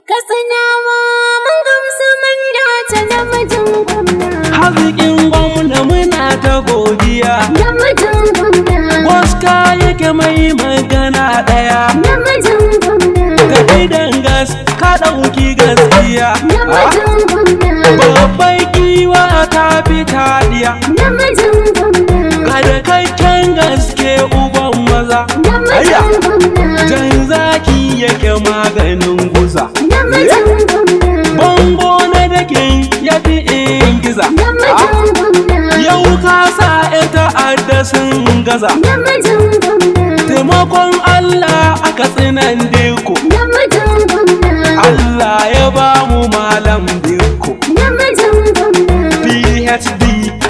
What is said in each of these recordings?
Katsinawa mun gamsu mun dace namijin gwamna. Haziƙin gwamna muna ta godiya. Namijin gwamna. Waska yake mai magana ɗaya. Namijin gwamna. Ka idan gas ka ɗauki gaskiya. Namijin gwamna. Babbar giwa ta fi taliya. Namijin gwamna. Kada kakken gaske uban maza. Namijin gwamna. Jan zaki yake maganin guza. Namijin gwamna. Bango na dakin ya fi ingiza. Namijin gwamna. Yau ka sa 'yan ta'adda sun gaza. Namijin gwamna. Taimakon Allah aka tsinan deko. Namijin gwamna. Allah ya ba mu malam deko. Namijin gwamna. PhD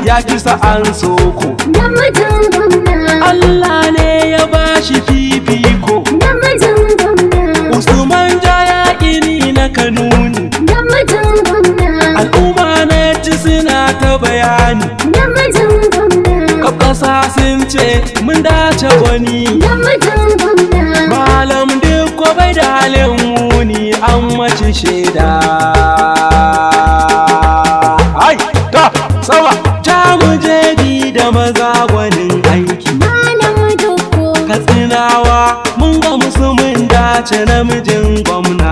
ya fi sa'an soko. Namijin gwamna. Allah ne ya ba shi fifiko. Namijin gwamna. Usman Jaya ini na Kanuni. Namijin gwamna. Al'umma na ji suna ta bayani. Namijin gwamna. Ƙasa sun ce mun dace wani. Namijin gwamna. Malam duk bai da halin muni an mace shaida. Ai, ta, sama, ta mu je bi da maza gwanin aiki. Malam Dukku. Katsinawa mun ga musu mun dace namijin gwamna.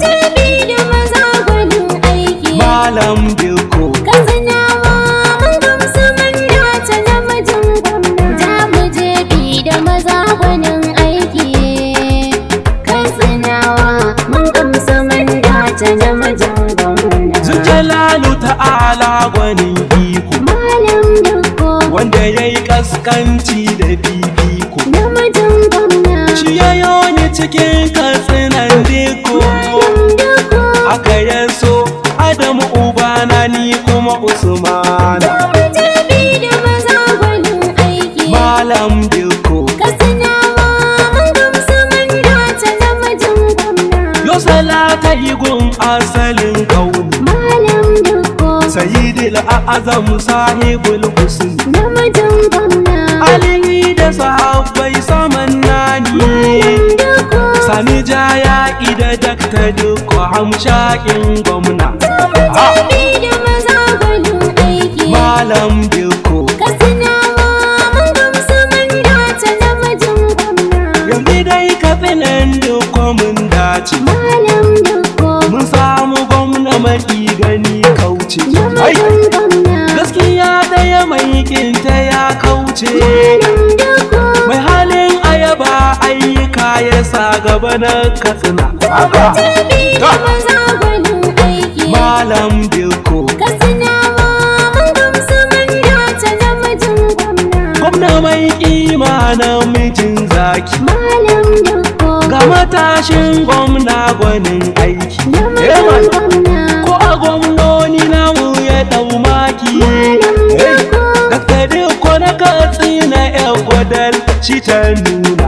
Jabi da maza gwanin aiki. Malam Dukku. Katsinawa mun gamsu mun dace namijin gwamna. Jamu jabi da maza gwanin aiki. Katsinawa mun gamsu mun dace namijin gwamna. Jalalu ta'ala gwanin iko. Malam Dukku. Wanda ya yi kaskanci da fifiko. Namijin gwamna. Shi ya yoni cikin katsinan diko. Dukku. Aka yaso Adamu ubana ni kuma Usmana. Jabi da maza gwanin aiki. Malam diko. Katsinawa mun gamsu mun dace namijin gwamna. Yo salata gun asalin kauni. Malam Dukku. Sayyidil a'azam sahibul husn. Namijin gwamna. Alihi da sahabbai saman nani. Dukku. Sani Jaya ida dakta dukko hamshakin gwamna. Jabi da maza gwanin aiki. Malam diko. Katsinawa mun gamsu mun dace namijin gwamna. Yanzu dai katsinan dukko mun dace. Malam Dukku. Mun samu gwamna maki gani kauce. Namijin gwamna. Gaskiya ɗaya mai kinta ya kauce. Malam Dukku. Mai halin ayaba ayyuka ya sa gaba na katsina. Jabi da maza gwanin aiki. Malam diko. Katsinawa mun gamsu mun dace namijin gwamna. Gwamna mai kima namijin zaki. Malam Dukku. Ga matashin gwamna gwanin aiki. Namijin gwamna. Ko a gwamnoni namu ya ɗau maki. Dakta diko na katsina ya gwadal shi ta nuna.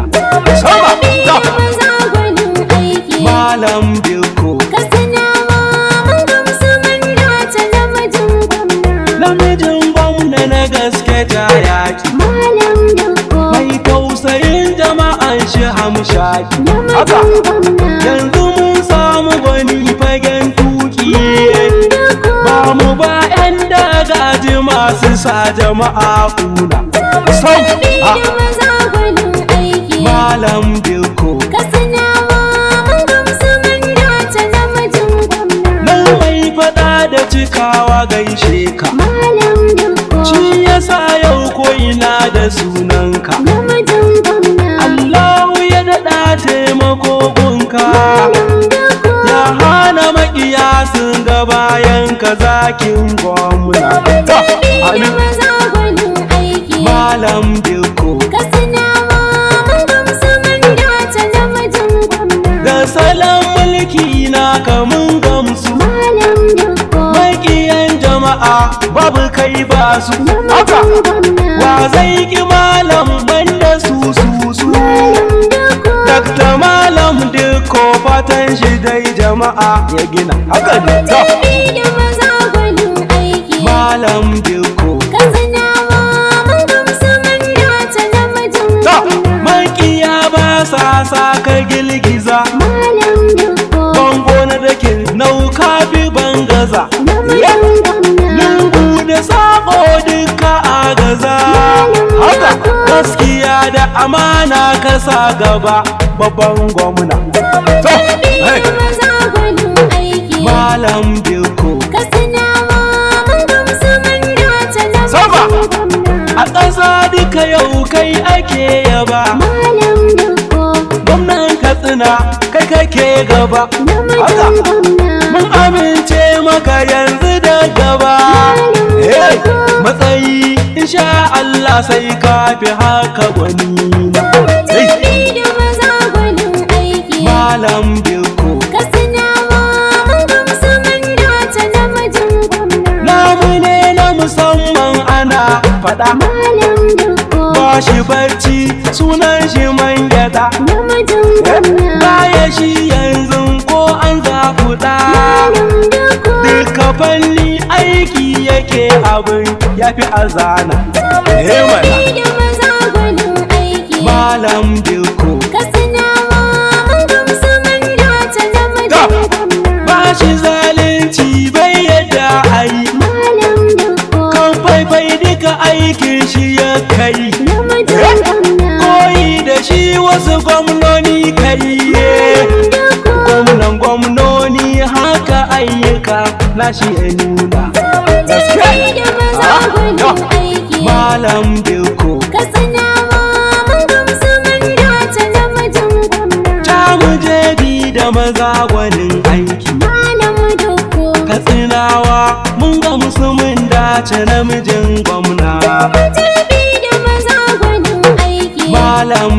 Jabi da maza gwanin aiki. Malam diko. Katsinawa mun gamsu mun dace namijin gwamna. Namijin gwamna na gaske ta yaki. Malam Dukku. Mai tausayin jama'an shi hamshaki. Namijin gwamna. Yanzu mun samu gwani fagen tuki. Dukku. Ba mu ba 'yan dagaji masu sa jama'a kuna. Jabi da maza gwanin aiki. Malam diko. Katsinawa mun gamsu mun dace namijin gwamna. Nan mai faɗa da cikawa gaishe ka. Malam Dukku. Shi yasa yau ko'ina da sunanka. Namijin gwamna. Allahu ya daɗa taimako gunka. Dukku. Ya hana maƙiya sun ga bayan ka zakin gwamna. Jabi da maza gwanin aiki. Malam diko. Katsinawa mun gamsu mun dace namijin gwamna. Da salon mulki na kamun gamsu. Malam Dukku. Maƙiyan jama'a babu kai ba su. Namijin gwamna. Wa zai ki malam banda su. Malam Dukku. Dakta malam diko fatan shi dai jama'a ya gina. Haka ne. Jabi da maza gwanin aiki. Malam diko. Katsinawa mun gamsu mun dace namijin gwamna. Maƙiya ba sa ka girgiza. Malam Dukku. Bango na da gaskiya da amana ka sa gaba babban gwamna. Malam Dikko a ƙasa duka yau kai ake yaba. Gwamnan Katsina kai kake gaba. Mun amince maka yanzu da gaba. Matsayi insha Allah sai ka fi haka gwani na. Malam Dikko namu ne na musamman ana faɗa. Ba shi barci sunan shi man gyaɗa. Baya shi yanzu ko an zafuɗa. Duka fanni aiki yake abin ya fi azana. Malam Dikko ba shi zalunci bai yadda ayi. Kan faifai duka aikin shi ya kai. Koyi da shi wasu gwamnoni kai. Gwamnoni haka ayyuka na shi ya nuna. Malam Dikko da maza gwanin aiki. Katsinawa mun ga musulmin dace namijin gwamna. Malam